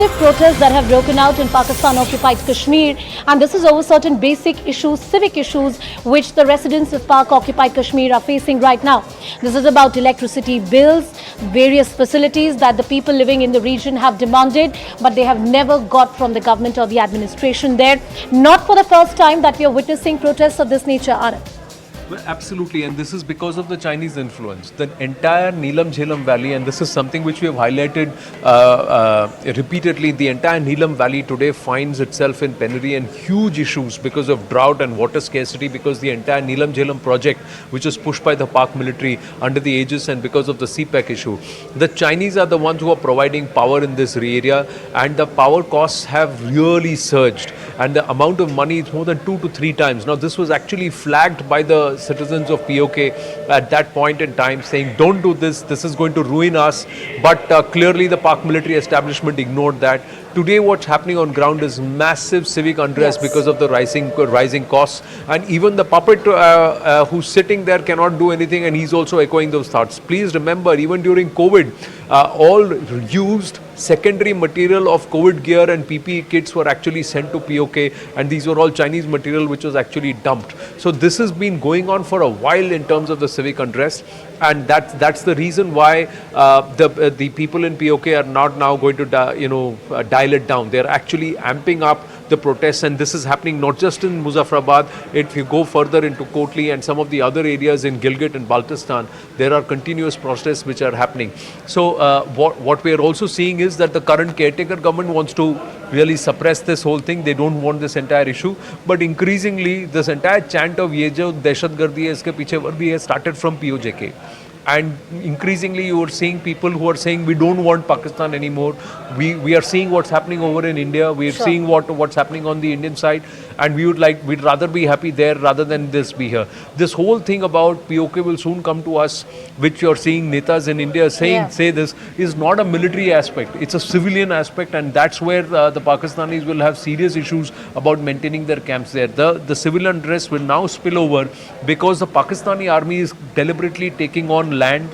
Protests that have broken out in Pakistan-occupied Kashmir, and this is over certain basic issues, civic issues, which the residents of Pak-occupied Kashmir are facing right now. This is about electricity bills, various facilities that the people living in the region have demanded, but they have never got from the government or the administration there. Not for the first time that we are witnessing protests of this nature, Anand. Well, absolutely, and this is because of the Chinese influence. The entire Neelam Jhelum Valley, and this is something which we have highlighted repeatedly, the entire Neelam Valley today finds itself in penury and huge issues because of drought and water scarcity, because the entire Neelam Jhelum project, which is pushed by the Pak military under the aegis and because of the CPEC issue. The Chinese are the ones who are providing power in this area, and the power costs have really surged. And the amount of money is more than 2 to 3 times. Now, this was actually flagged by the citizens of POK at that point in time, saying, don't do this, this is going to ruin us. But clearly the Pak military establishment ignored that. Today what's happening on ground is massive civic unrest because of the rising costs. And even the puppet who's sitting there cannot do anything, and he's also echoing those thoughts. Please remember, even during COVID, all used secondary material of COVID gear and PPE kits were actually sent to POK, and these were all Chinese material which was actually dumped. So this has been going on for a while in terms of the civic unrest, and that's the reason why the people in POK are not now going to dial it down. They're actually amping up the protests, and this is happening not just in Muzaffarabad. If you go further into Kotli and some of the other areas in Gilgit and Baltistan, there are continuous protests which are happening. So what we are also seeing is that the current caretaker government wants to really suppress this whole thing. They don't want this entire issue, but increasingly this entire chant of ye jo dehshatgardi hai, iske piche vardi has started from POJK. And increasingly you are seeing people who are saying we don't want Pakistan anymore. We are seeing what's happening over in India. We are seeing what's happening on the Indian side, and we'd rather be happy there rather than this be here. This whole thing about POK will soon come to us, which you're seeing netas in India say this, is not a military aspect. It's a civilian aspect, and that's where the Pakistanis will have serious issues about maintaining their camps there. The civil unrest will now spill over because the Pakistani army is deliberately taking on land,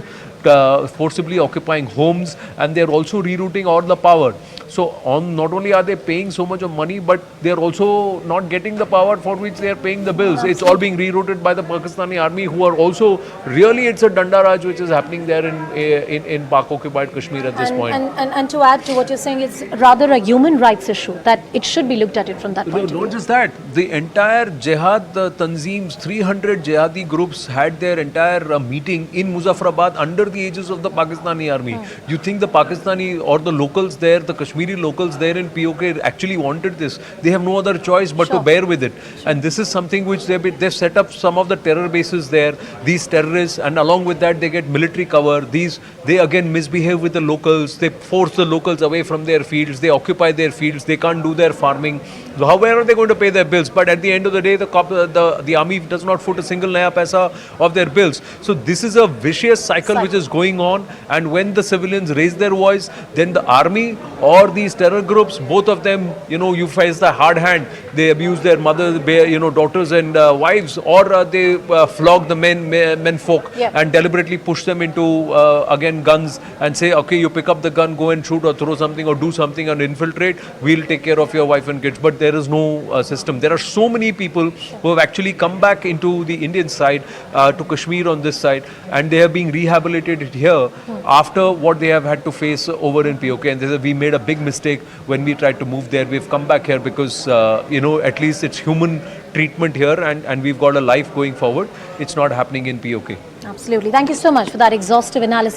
forcibly occupying homes, and they're also rerouting all the power. So not only are they paying so much of money, but they're also not getting the power for which they're paying the bills. It's all being rerouted by the Pakistani army, who are also, really it's a Dandaraj which is happening there in Pak-occupied Kashmir at this point. And to add to what you're saying, it's rather a human rights issue, that it should be looked at it from that point of view. Not just that, the entire jihad tanzeems, 300 jihadi groups had their entire meeting in Muzaffarabad under the aegis of the Pakistani army. You think the Pakistani or the locals there, the Kashmiri locals there in POK actually wanted this? They have no other choice but to bear with it. And this is something which they've set up some of the terror bases there, these terrorists, and along with that they get military cover. They again misbehave with the locals. They force the locals away from their fields. They occupy their fields. They can't do their farming. So how are they going to pay their bills? But at the end of the day, the army does not foot a single naya paisa of their bills. So this is a vicious cycle which is going on. And when the civilians raise their voice, then the army or these terror groups, both of them, you face the hard hand. They abuse their mothers, daughters and wives, or they flog the men folk and deliberately push them into again guns and say, okay, you pick up the gun, go and shoot or throw something or do something and infiltrate. We'll take care of your wife and kids. But there is no system. There are so many people who have actually come back into the Indian side, to Kashmir on this side, and they are being rehabilitated here after what they have had to face over in POK. And we made a big mistake when we tried to move there. We've come back here because, at least it's human treatment here, and we've got a life going forward. It's not happening in POK. Absolutely. Thank you so much for that exhaustive analysis.